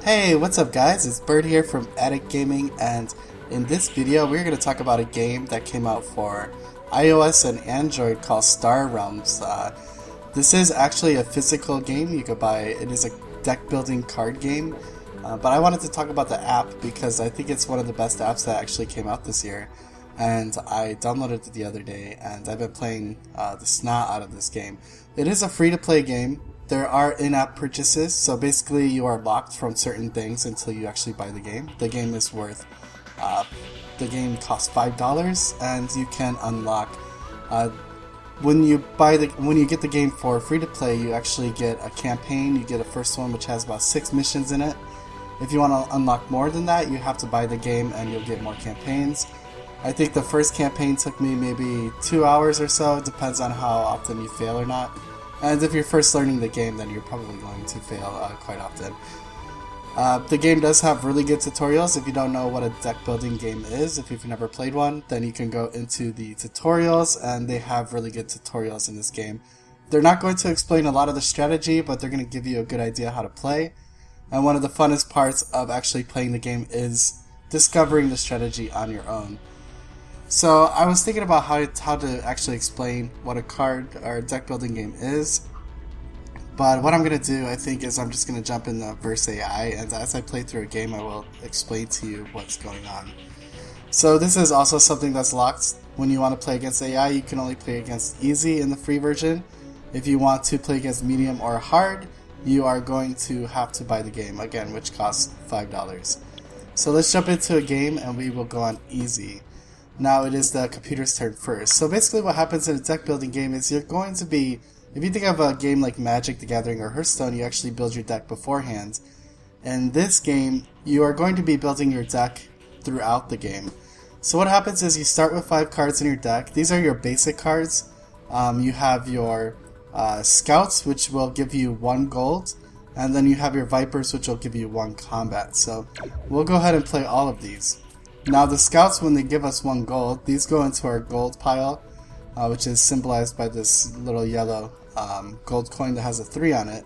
Hey, what's up guys? It's Bird here from Addict Gaming, and in this video we're going to talk about a game that came out for iOS and Android called Star Realms. This is actually a physical game you could buy. It is a deck building card game, but I wanted to talk about the app because I think it's one of the best apps that actually came out this year. And I downloaded it the other day, and I've been playing the snot out of this game. It is a free-to-play game. There are in-app purchases, so basically you are locked from certain things until you actually buy the game. The game is worth, the game costs $5, and you can unlock. When you get the game for free to play, you actually get a campaign. You get a first one which has about 6 missions in it. If you want to unlock more than that, you have to buy the game, and you'll get more campaigns. I think the first campaign took me maybe 2 hours or so. It depends on how often you fail or not. And if you're first learning the game, then you're probably going to fail quite often. The game does have really good tutorials. If you don't know what a deck building game is, if you've never played one, then you can go into the tutorials, and they have really good tutorials in this game. They're not going to explain a lot of the strategy, but they're going to give you a good idea how to play. And one of the funnest parts of actually playing the game is discovering the strategy on your own. So I was thinking about how to actually explain what a card or a deck building game is, but what I'm going to do, I think, is I'm just going to jump in the Verse AI, and as I play through a game I will explain to you what's going on. So this is also something that's locked. When you want to play against AI, you can only play against easy in the free version. If you want to play against medium or hard, you are going to have to buy the game, again, which costs $5. So let's jump into a game and we will go on easy. Now it is the computer's turn first. So basically what happens in a deck building game is you're going to be, if you think of a game like Magic the Gathering or Hearthstone, you actually build your deck beforehand. In this game, you are going to be building your deck throughout the game. So what happens is you start with 5 cards in your deck. These are your basic cards. You have your Scouts, which will give you 1 gold. And then you have your Vipers, which will give you 1 combat. So we'll go ahead and play all of these. Now the Scouts, when they give us 1 gold, these go into our gold pile, which is symbolized by this little yellow gold coin that has a 3 on it.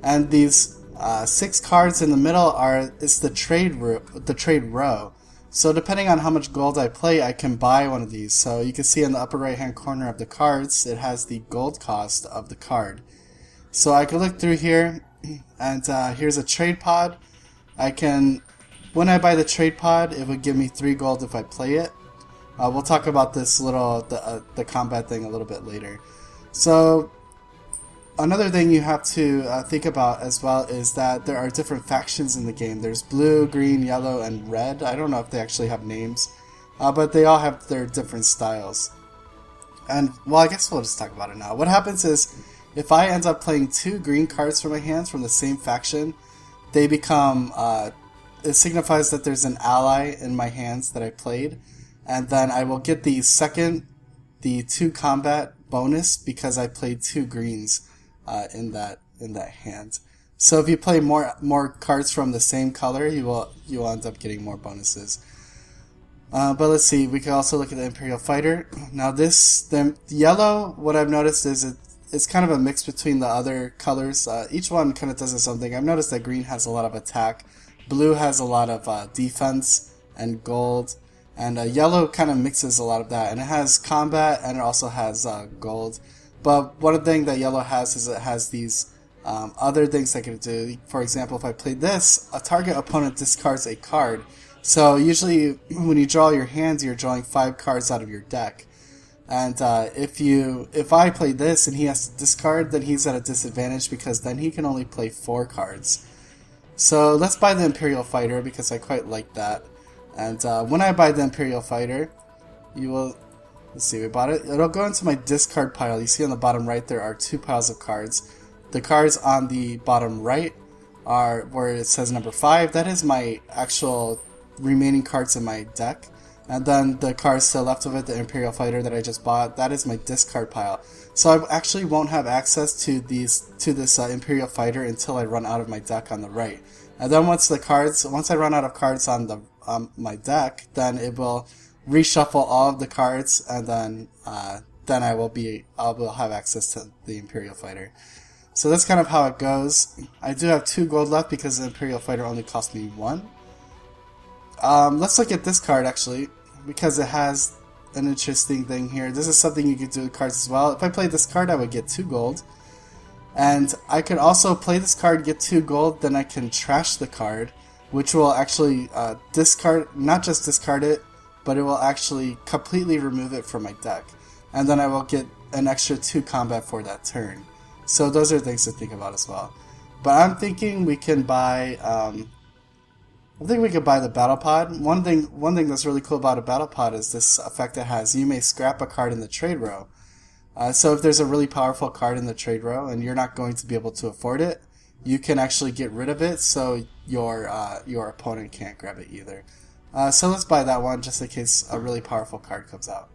And these 6 cards in the middle it's the trade row. So depending on how much gold I play, I can buy one of these. So you can see in the upper right hand corner of the cards, it has the gold cost of the card. So I can look through here, and here's a trade pod. When I buy the trade pod, it would give me 3 gold if I play it. We'll talk about this the combat thing a little bit later. So another thing you have to think about as well is that there are different factions in the game. There's blue, green, yellow, and red. I don't know if they actually have names, but they all have their different styles. And well, I guess we'll just talk about it now. What happens is if I end up playing 2 green cards from my hands from the same faction, they become it signifies that there's an ally in my hands that I played, and then I will get the 2 combat bonus because I played 2 greens in that hand. So if you play more cards from the same color, you will end up getting more bonuses. But let's see, we can also look at the Imperial Fighter. Now the yellow, what I've noticed is it's kind of a mix between the other colors. Each one kind of does something. I've noticed that green has a lot of attack. Blue has a lot of defense and gold, and yellow kind of mixes a lot of that, and it has combat and it also has gold. But one thing that yellow has is it has these other things I can do. For example, if I play this, a target opponent discards a card. So usually when you draw your hands, you're drawing 5 cards out of your deck. And if I play this and he has to discard, then he's at a disadvantage because then he can only play 4 cards. So let's buy the Imperial Fighter because I quite like that. And when I buy the Imperial Fighter, let's see, we bought it. It'll go into my discard pile. You see on the bottom right there are 2 piles of cards. The cards on the bottom right are where it says number 5. That is my actual remaining cards in my deck. And then the cards to the left of it, the Imperial Fighter that I just bought, that is my discard pile. So I actually won't have access to this Imperial Fighter until I run out of my deck on the right. And then once I run out of cards on my deck, then it will reshuffle all of the cards, and then I will have access to the Imperial Fighter. So that's kind of how it goes. I do have 2 gold left because the Imperial Fighter only cost me 1. Let's look at this card actually, because it has an interesting thing here. This is something you could do with cards as well. If I played this card, I would get 2 gold. And I could also play this card, get 2 gold, then I can trash the card, which will actually discard, not just discard it, but it will actually completely remove it from my deck. And then I will get an extra 2 combat for that turn. So those are things to think about as well. But I'm thinking we can buy, I think we could buy the Battle Pod. One thing that's really cool about a Battle Pod is this effect it has. You may scrap a card in the trade row. So if there's a really powerful card in the trade row and you're not going to be able to afford it, you can actually get rid of it so your opponent can't grab it either. So let's buy that one just in case a really powerful card comes out.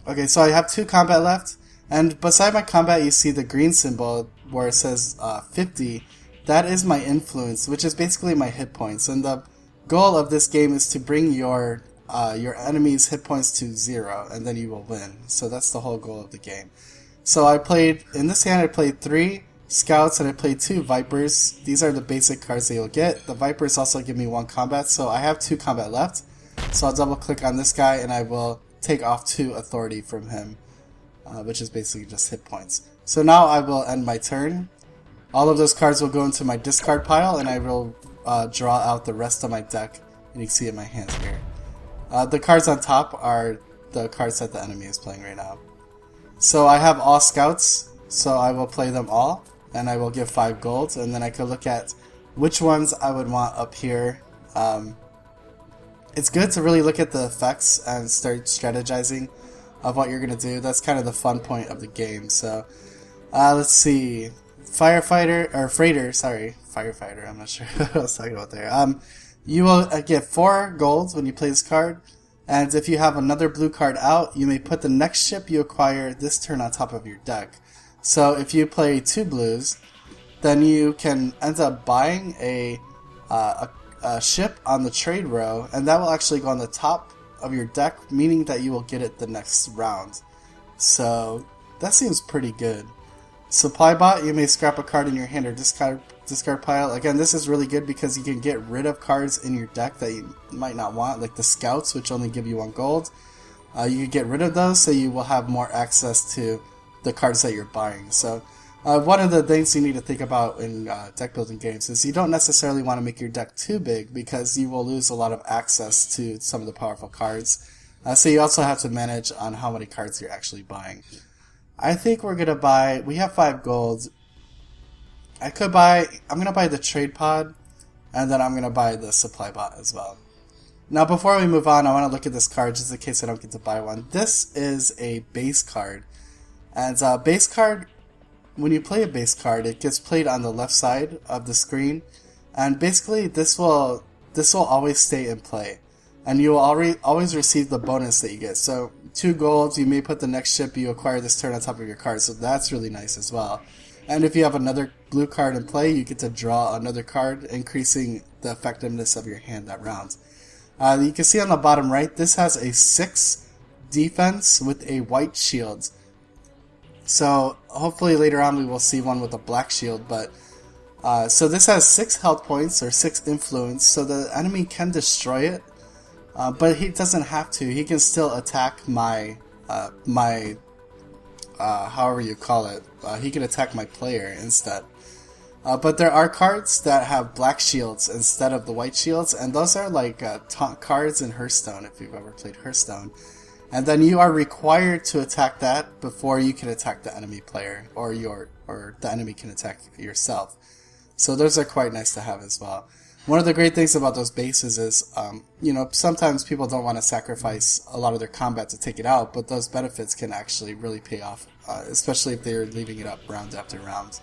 Okay, so I have 2 combat left, and beside my combat you see the green symbol where it says 50. That is my influence, which is basically my hit points, and the goal of this game is to bring your enemy's hit points to 0, and then you will win. So that's the whole goal of the game. So I played, in this hand I played 3 Scouts and I played 2 Vipers. These are the basic cards that you'll get. The Vipers also give me 1 combat, so I have 2 combat left. So I'll double click on this guy and I will take off 2 authority from him, which is basically just hit points. So now I will end my turn. All of those cards will go into my discard pile and I will draw out the rest of my deck, and you can see in my hands here. The cards on top are the cards that the enemy is playing right now. So I have all Scouts, so I will play them all, and I will give 5 gold, and then I could look at which ones I would want up here. It's good to really look at the effects and start strategizing of what you're going to do. That's kind of the fun point of the game. So let's see. Firefighter, or Freighter, sorry. Firefighter, I'm not sure what I was talking about there. You will get 4 gold when you play this card, and if you have another blue card out, you may put the next ship you acquire this turn on top of your deck. So if you play 2 blues, then you can end up buying a ship on the trade row, and that will actually go on the top of your deck, meaning that you will get it the next round. So that seems pretty good. Supply bot, you may scrap a card in your hand or discard pile. Again, this is really good because you can get rid of cards in your deck that you might not want, like the Scouts, which only give you 1 gold. You can get rid of those so you will have more access to the cards that you're buying. So one of the things you need to think about in deck building games is you don't necessarily want to make your deck too big because you will lose a lot of access to some of the powerful cards. So you also have to manage on how many cards you're actually buying. I think we're going to buy, we have 5 gold. I'm going to buy the trade pod, and then I'm going to buy the supply bot as well. Now before we move on, I want to look at this card just in case I don't get to buy one. This is a base card. And base card, when you play a base card, it gets played on the left side of the screen. And basically this will always stay in play. And you will always receive the bonus that you get. So 2 golds, you may put the next ship you acquire this turn on top of your card, so that's really nice as well. And if you have another blue card in play, you get to draw another card, increasing the effectiveness of your hand that round. You can see on the bottom right, this has a 6 defense with a white shield. So hopefully later on we will see one with a black shield, but so this has 6 health points or 6 influence, so the enemy can destroy it. But he doesn't have to. He can still attack my however you call it. He can attack my player instead. But there are cards that have black shields instead of the white shields, and those are like taunt cards in Hearthstone, if you've ever played Hearthstone. And then you are required to attack that before you can attack the enemy player, or the enemy can attack yourself. So those are quite nice to have as well. One of the great things about those bases is, sometimes people don't want to sacrifice a lot of their combat to take it out, but those benefits can actually really pay off, especially if they're leaving it up round after round.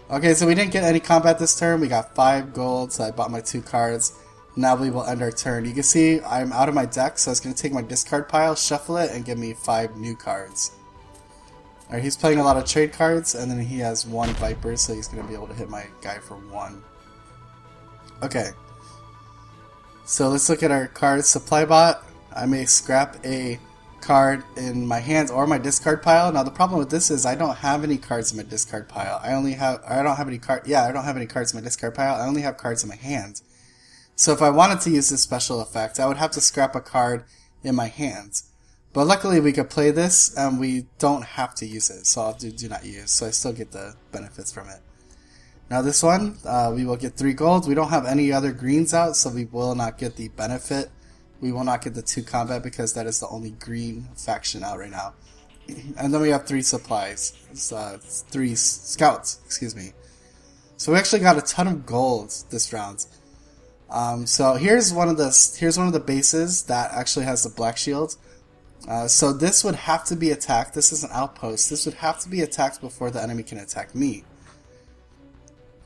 Okay, so we didn't get any combat this turn. We got 5 gold, so I bought my 2 cards. Now we will end our turn. You can see I'm out of my deck, so it's going to take my discard pile, shuffle it, and give me 5 new cards. Alright, he's playing a lot of trade cards, and then he has 1 Viper, so he's going to be able to hit my guy for 1. Okay, so let's look at our cards. Supply bot, I may scrap a card in my hands or my discard pile. Now the problem with this is I don't have any cards in my discard pile. I don't have any cards in my discard pile. I only have cards in my hand. So if I wanted to use this special effect, I would have to scrap a card in my hands. But luckily we could play this and we don't have to use it. So I'll do not use. So I still get the benefits from it. Now this one, we will get 3 gold. We don't have any other greens out, so we will not get the benefit. We will not get the 2 combat because that is the only green faction out right now. And then we have 3 supplies. 3 scouts, excuse me. So we actually got a ton of gold this round. So here's one of the bases that actually has the black shield. So this would have to be attacked. This is an outpost. This would have to be attacked before the enemy can attack me.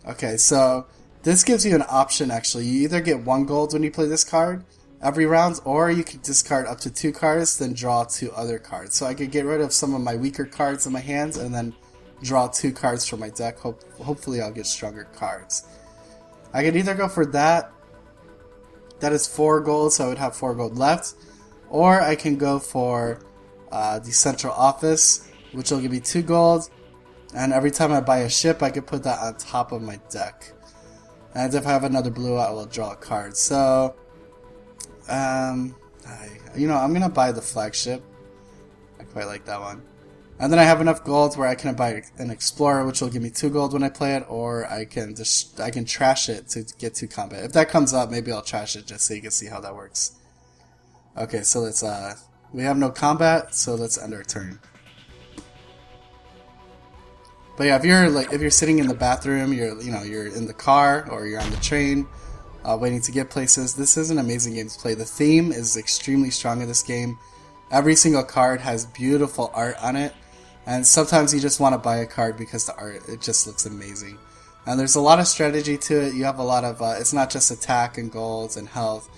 Okay, so this gives you an option actually. You either get 1 gold when you play this card every round, or you can discard up to 2 cards, then draw 2 other cards. So I could get rid of some of my weaker cards in my hands and then draw 2 cards from my deck. Hopefully I'll get stronger cards. I could either go for that. That is 4 gold, so I would have 4 gold left. Or I can go for the central office, which will give me 2 gold. And every time I buy a ship, I can put that on top of my deck. And if I have another blue, I will draw a card. So, I'm going to buy the flagship. I quite like that one. And then I have enough gold where I can buy an explorer, which will give me 2 gold when I play it, or I can trash it to get 2 combat. If that comes up, maybe I'll trash it just so you can see how that works. Okay, so let's we have no combat, so let's end our turn. But yeah, if you're sitting in the bathroom, you're in the car or you're on the train, waiting to get places, this is an amazing game to play. The theme is extremely strong in this game. Every single card has beautiful art on it, and sometimes you just want to buy a card because the art, it just looks amazing. And there's a lot of strategy to it. You have a lot of it's not just attack and golds and health,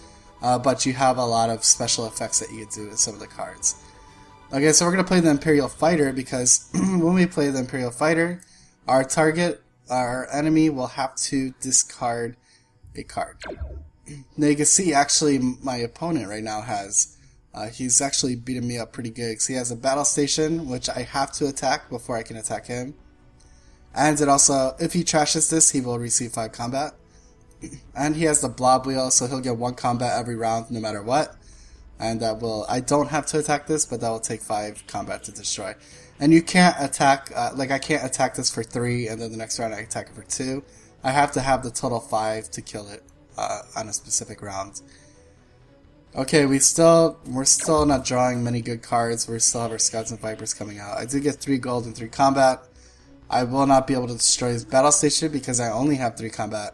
but you have a lot of special effects that you can do with some of the cards. Okay, so we're going to play the Imperial Fighter because when we play the Imperial Fighter, our enemy will have to discard a card. Now you can see actually my opponent right now has, he's actually beating me up pretty good because he has a battle station which I have to attack before I can attack him. And it also, if he trashes this, he will receive 5 combat. And he has the blob wheel, so he'll get 1 combat every round no matter what. And that will, I don't have to attack this, but that will take 5 combat to destroy. And you can't attack, I can't attack this for 3 and then the next round I attack it for 2. I have to have the total 5 to kill it on a specific round. Okay, we're still not drawing many good cards. We still have our Scouts and Vipers coming out. I do get 3 gold and 3 combat. I will not be able to destroy his battle station because I only have 3 combat.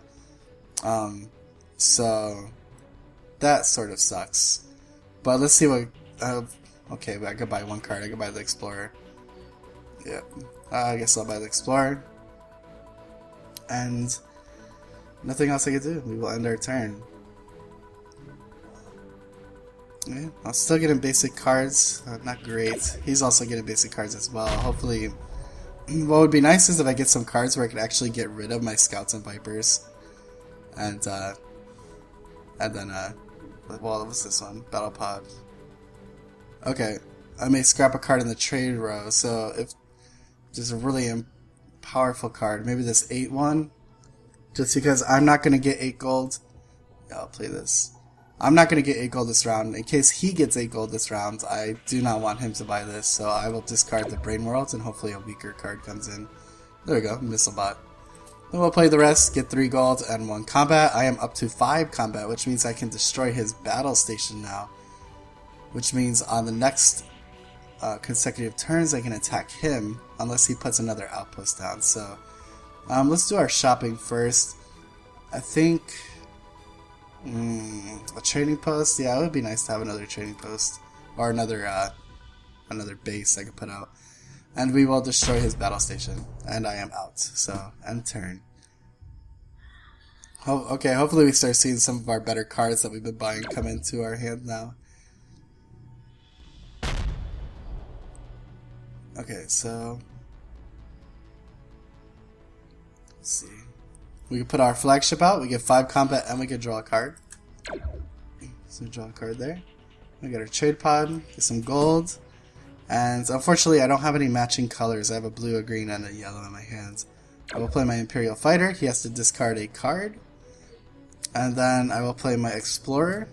So that sort of sucks. But let's see what. Okay, but I could buy 1 card. I could buy the Explorer. Yep. I guess I'll buy the Explorer. And nothing else I can do. We will end our turn. Yeah, I'm still getting basic cards. Not great. He's also getting basic cards as well. Hopefully, what would be nice is if I get some cards where I could actually get rid of my Scouts and Vipers. And then, well, what's this one? Battle Pod. Okay, I may scrap a card in the trade row, so if there's a really powerful card, maybe this 8 one, just because I'm not going to get 8 gold. Yeah, I'll play this. I'm not going to get 8 gold this round. In case he gets 8 gold this round, I do not want him to buy this, so I will discard the Brain Worlds and hopefully a weaker card comes in. There we go, Missile Bot. Then we'll play the rest, get 3 gold and 1 combat. I am up to 5 combat, which means I can destroy his battle station now. Which means on the next consecutive turns I can attack him unless he puts another outpost down. So let's do our shopping first. I think a trading post. Yeah, it would be nice to have another trading post or another base I could put out. And we will destroy his battle station. And I am out. So, end turn. Okay, hopefully we start seeing some of our better cards that we've been buying come into our hand now. Okay, so let's see. We can put our flagship out, we get 5 combat, and we can draw a card. So draw a card there. We got our trade pod, get some gold. And unfortunately, I don't have any matching colors. I have a blue, a green, and a yellow in my hands. I will play my Imperial Fighter. He has to discard a card. And then I will play my Explorer.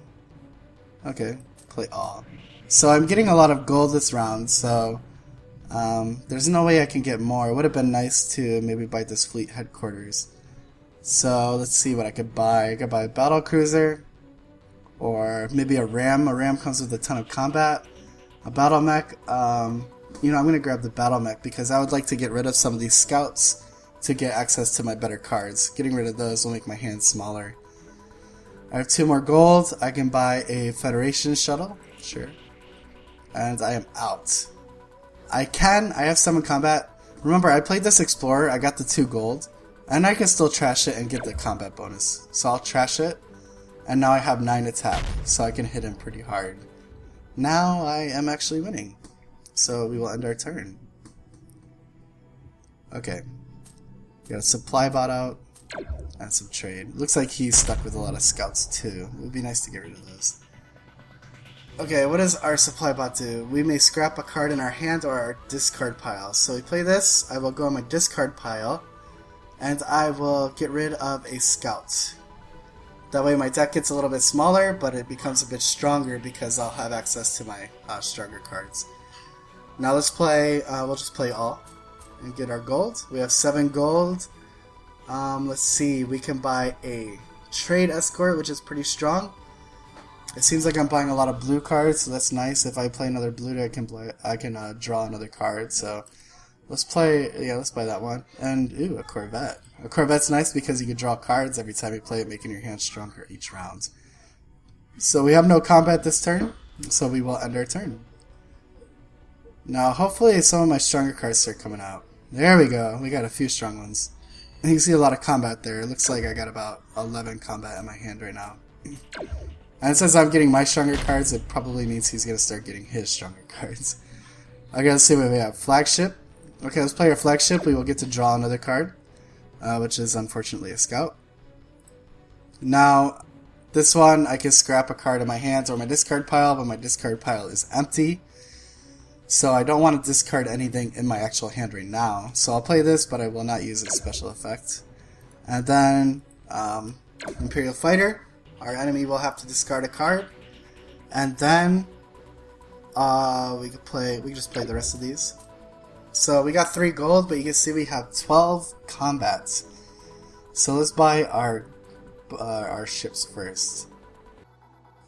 Okay, play all. So I'm getting a lot of gold this round, so there's no way I can get more. It would have been nice to maybe buy this fleet headquarters. So let's see what I could buy. I could buy a battle cruiser, or maybe a ram. A ram comes with a ton of combat. A battle mech. You know, I'm gonna grab the battle mech because I would like to get rid of some of these scouts to get access to my better cards. Getting rid of those will make my hand smaller. I have 2 more gold. I can buy a Federation shuttle, sure. And I am out. I have some in combat. Remember, I played this Explorer. I got the 2 gold. And I can still trash it and get the combat bonus. So I'll trash it. And now I have 9 attack. So I can hit him pretty hard. Now I am actually winning. So we will end our turn. Okay. Got a supply bot out. And some trade. Looks like he's stuck with a lot of scouts too. It would be nice to get rid of those. Okay, what does our supply bot do? We may scrap a card in our hand or our discard pile. So we play this. I will go on my discard pile. And I will get rid of a scout. That way my deck gets a little bit smaller, but it becomes a bit stronger because I'll have access to my stronger cards. Now let's play, we'll just play all and get our gold. We have 7 gold. Let's see, we can buy a trade escort, which is pretty strong. It seems like I'm buying a lot of blue cards, so that's nice. If I play another blue, I can draw another card. So let's buy that one. And ooh, a Corvette. A Corvette's nice because you can draw cards every time you play it, making your hand stronger each round. So we have no combat this turn, so we will end our turn. Now hopefully some of my stronger cards start coming out. There we go. We got a few strong ones. And you can see a lot of combat there. It looks like I got about 11 combat in my hand right now. And since I'm getting my stronger cards, it probably means he's going to start getting his stronger cards. Okay, let's see what we have. Flagship. Okay, let's play our flagship. We will get to draw another card, which is unfortunately a scout. Now, this one, I can scrap a card in my hands or my discard pile, but my discard pile is empty. So I don't want to discard anything in my actual hand right now. So I'll play this, but I will not use its special effect. And then, Imperial Fighter. Our enemy will have to discard a card. And then, we can just play the rest of these. So we got 3 gold, but you can see we have 12 combats. So let's buy our ships first.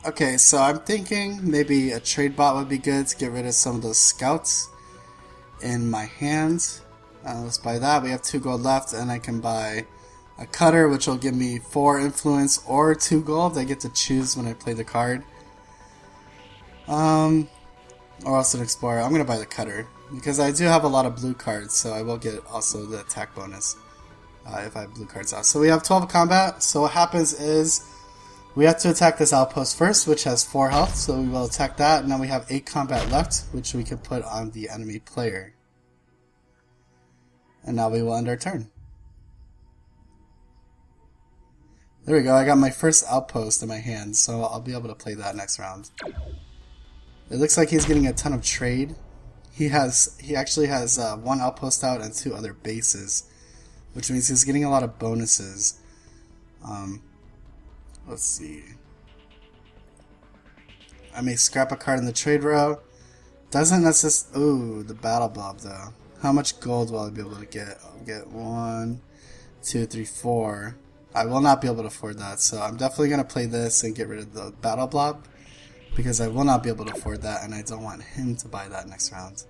Okay, so I'm thinking maybe a trade bot would be good to get rid of some of those scouts in my hand. Let's buy that. We have 2 gold left, and I can buy a cutter, which will give me 4 influence or 2 gold. I get to choose when I play the card. Or else an explorer. I'm gonna buy the cutter because I do have a lot of blue cards, so I will get also the attack bonus if I have blue cards out. So we have 12 combat. So what happens is we have to attack this outpost first, which has 4 health. So we will attack that. And now we have 8 combat left, which we can put on the enemy player. And now we will end our turn. There we go. I got my first outpost in my hand, so I'll be able to play that next round. It looks like he's getting a ton of trade. He actually has 1 outpost out and 2 other bases, which means he's getting a lot of bonuses. Let's see. I may scrap a card in the trade row. Doesn't necessarily. Ooh, the battle blob though. How much gold will I be able to get? I'll get 1, 2, 3, 4. I will not be able to afford that, so I'm definitely going to play this and get rid of the battle blob, because I will not be able to afford that, and I don't want him to buy that next round.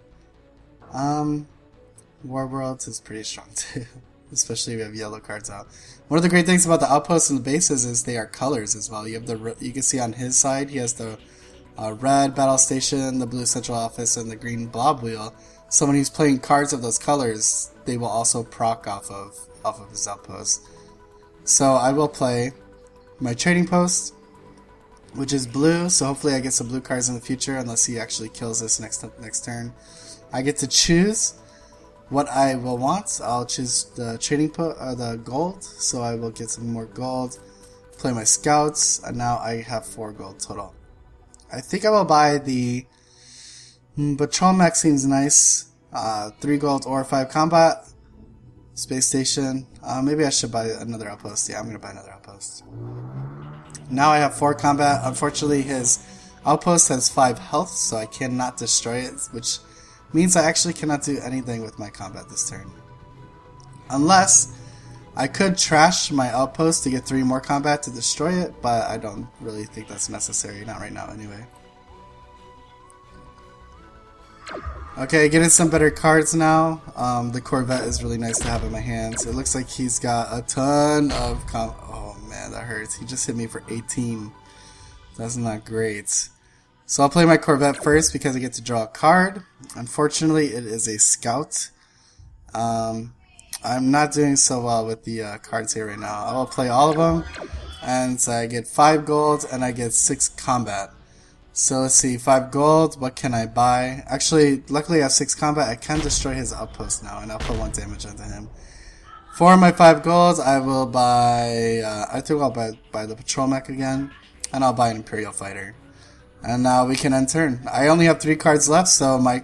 War Worlds is pretty strong too, especially if we have yellow cards out. One of the great things about the outposts and the bases is they are colors as well. You have you can see on his side he has the red battle station, the blue central office, and the green blob wheel. So when he's playing cards of those colors, they will also proc off of his outpost. So I will play my trading post, which is blue, so hopefully I get some blue cards in the future, unless he actually kills this next turn. I get to choose what I will want. I'll choose the the gold, so I will get some more gold, play my scouts, and now I have 4 gold total. I think I will buy the Patrol Mech seems nice. 3 gold or 5 combat. Space Station. Maybe I should buy another outpost. Yeah, I'm going to buy another outpost. Now I have 4 combat. Unfortunately, his outpost has 5 health, so I cannot destroy it, which means I actually cannot do anything with my combat this turn. Unless I could trash my outpost to get 3 more combat to destroy it, but I don't really think that's necessary. Not right now, anyway. Okay, getting some better cards now. The Corvette is really nice to have in my hands. It looks like he's got a ton of oh man, that hurts. He just hit me for 18. That's not great. So I'll play my Corvette first because I get to draw a card. Unfortunately, it is a Scout. I'm not doing so well with the cards here right now. I will play all of them, and I get 5 gold and I get 6 combat. So let's see, 5 gold, what can I buy? Actually, luckily I have 6 combat, I can destroy his outpost now, and I'll put 1 damage into him. For my 5 gold, I will buy, I think I'll buy the Patrol Mech again, and I'll buy an Imperial Fighter. And now we can end turn. I only have 3 cards left, so my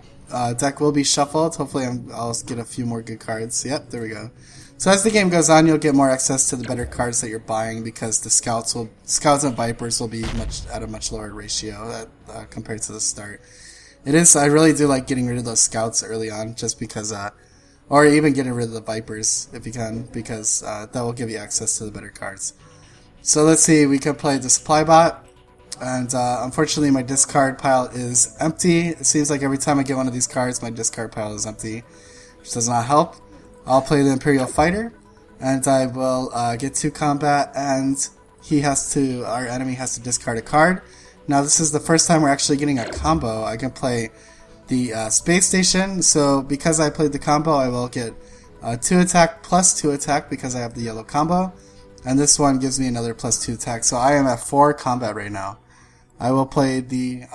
deck will be shuffled. Hopefully I'll get a few more good cards. Yep, there we go. So as the game goes on, you'll get more access to the better cards that you're buying because the Scouts and Vipers will be at a much lower ratio compared to the start. I really do like getting rid of those Scouts early on, just because, or even getting rid of the Vipers if you can, because that will give you access to the better cards. So let's see, we can play the Supply Bot, and unfortunately my discard pile is empty. It seems like every time I get one of these cards, my discard pile is empty, which does not help. I'll play the Imperial Fighter, and I will get 2 combat, and our enemy has to discard a card. Now this is the first time we're actually getting a combo. I can play the Space Station, so because I played the combo, I will get 2 attack plus 2 attack because I have the yellow combo, and this one gives me another plus 2 attack, so I am at 4 combat right now. I will play the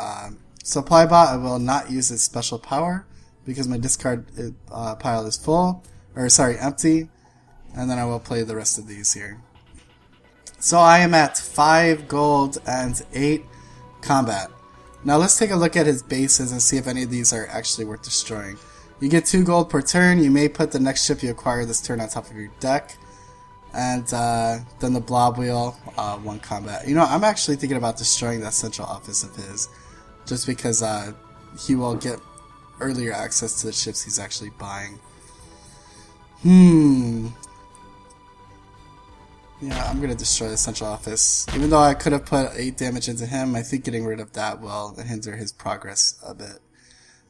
Supply Bot. I will not use its special power because my discard pile is full. Empty, and then I will play the rest of these here. So I am at 5 gold and 8 combat. Now let's take a look at his bases and see if any of these are actually worth destroying. You get 2 gold per turn. You may put the next ship you acquire this turn on top of your deck, and then the Blob Wheel, 1 combat. You know, I'm actually thinking about destroying that central office of his, just because he will get earlier access to the ships he's actually buying. Yeah, I'm gonna destroy the central office. Even though I could have put 8 damage into him, I think getting rid of that will hinder his progress a bit.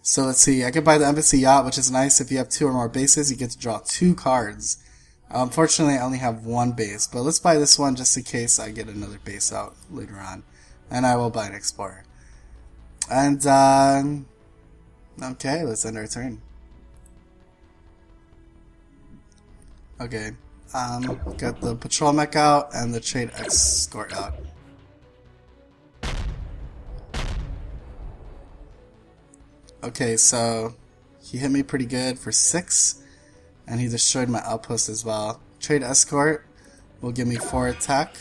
So let's see, I could buy the Embassy Yacht, which is nice. If you have 2 or more bases, you get to draw 2 cards. Unfortunately, I only have 1 base, but let's buy this one just in case I get another base out later on. And I will buy an Explorer. And, okay, let's end our turn. Okay, got the Patrol Mech out and the Trade Escort out. Okay, so he hit me pretty good for 6, and he destroyed my outpost as well. Trade Escort will give me 4 attack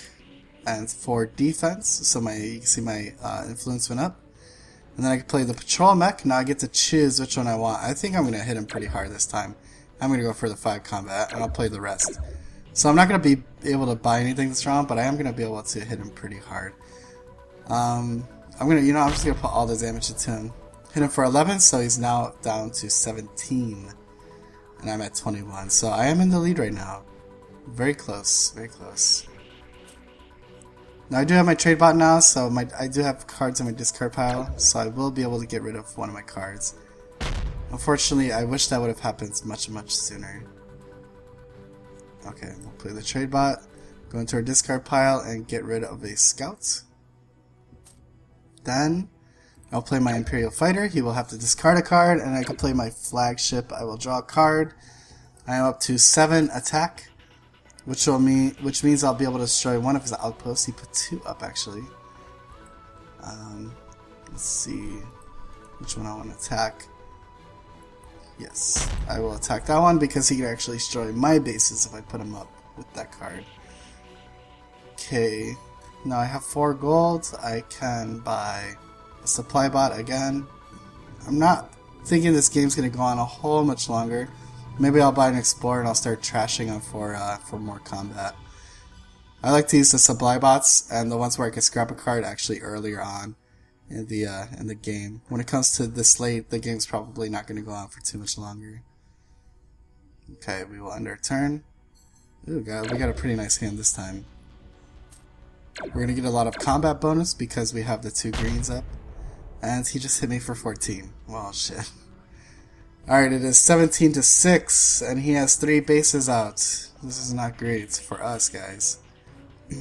and 4 defense, so you can see my influence went up. And then I can play the Patrol Mech. Now I get to choose which one I want. I think I'm going to hit him pretty hard this time. I'm going to go for the 5 combat, and I'll play the rest. So I'm not going to be able to buy anything this round, but I am going to be able to hit him pretty hard. I'm just going to put all the damage into him. Hit him for 11, so he's now down to 17. And I'm at 21, so I am in the lead right now. Very close, very close. Now I do have my trade bot now, so I do have cards in my discard pile, so I will be able to get rid of one of my cards. Unfortunately, I wish that would have happened much sooner. Okay, we'll play the trade bot, go into our discard pile, and get rid of a scout. Then, I'll play my Imperial Fighter. He will have to discard a card, and I can play my flagship. I will draw a card. I am up to 7 attack, which means I'll be able to destroy one of his outposts. He put 2 up, actually. Let's see which one I want to attack. Yes, I will attack that one because he can actually destroy my bases if I put him up with that card. Okay, now I have 4 gold. I can buy supply bot again. I'm not thinking this game's gonna go on a whole much longer. Maybe I'll buy an Explorer and I'll start trashing them for more combat. I like to use the supply bots and the ones where I can scrap a card actually earlier on in the game. When it comes to this late, the game's probably not going to go on for too much longer. Okay, we will end our turn. Ooh, God, we got a pretty nice hand this time. We're going to get a lot of combat bonus because we have the 2 greens up. And he just hit me for 14. Well, shit. Alright, it is 17-6, and he has 3 bases out. This is not great for us, guys.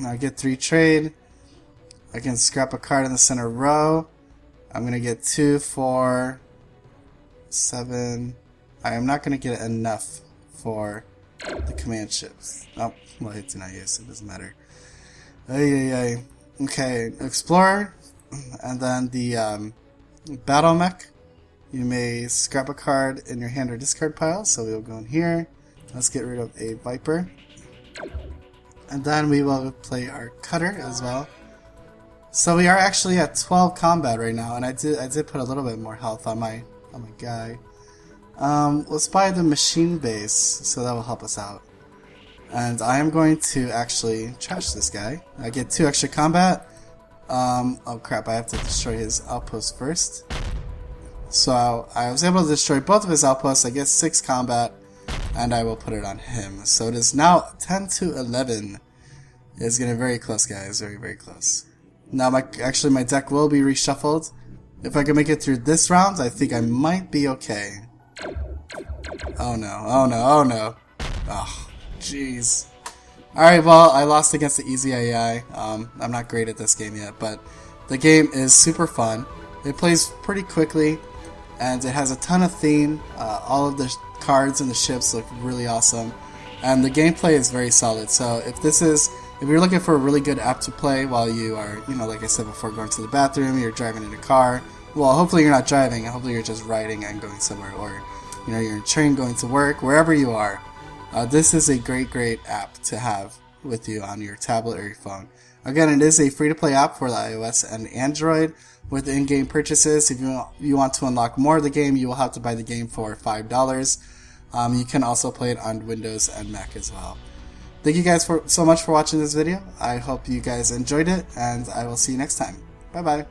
I get 3 trade. I can scrap a card in the center row. I'm going to get 2, 4, 7. I am not going to get enough for the command ships. Oh, well, I did not use it. Doesn't matter. Ay. Okay, Explorer. And then the Battle Mech. You may scrap a card in your hand or discard pile. So we will go in here. Let's get rid of a Viper. And then we will play our Cutter as well. So we are actually at 12 combat right now, and I did put a little bit more health on my guy. Let's buy the machine base, so that will help us out. And I am going to actually trash this guy. I get 2 extra combat. Oh crap! I have to destroy his outpost first. So I was able to destroy both of his outposts. I get 6 combat. And I will put it on him. So it is now 10-11. It's getting very close, guys. Very, very close. Now, my deck will be reshuffled. If I can make it through this round, I think I might be okay. Oh no! Oh no! Oh no! Oh, jeez. Alright, well, I lost against the easy AI. I'm not great at this game yet, but the game is super fun. It plays pretty quickly, and it has a ton of theme. All of the cards and the ships look really awesome, and the gameplay is very solid. So if you're looking for a really good app to play while you are, like I said before, going to the bathroom, you're driving in a car, well, hopefully you're not driving, hopefully you're just riding and going somewhere, or you're in a train going to work, wherever you are, this is a great app to have with you on your tablet or your phone. Again, it is a free-to-play app for the iOS and Android with in-game purchases. If you want to unlock more of the game, you will have to buy the game for $5. You can also play it on Windows and Mac as well. Thank you guys so much for watching this video. I hope you guys enjoyed it, and I will see you next time. Bye bye.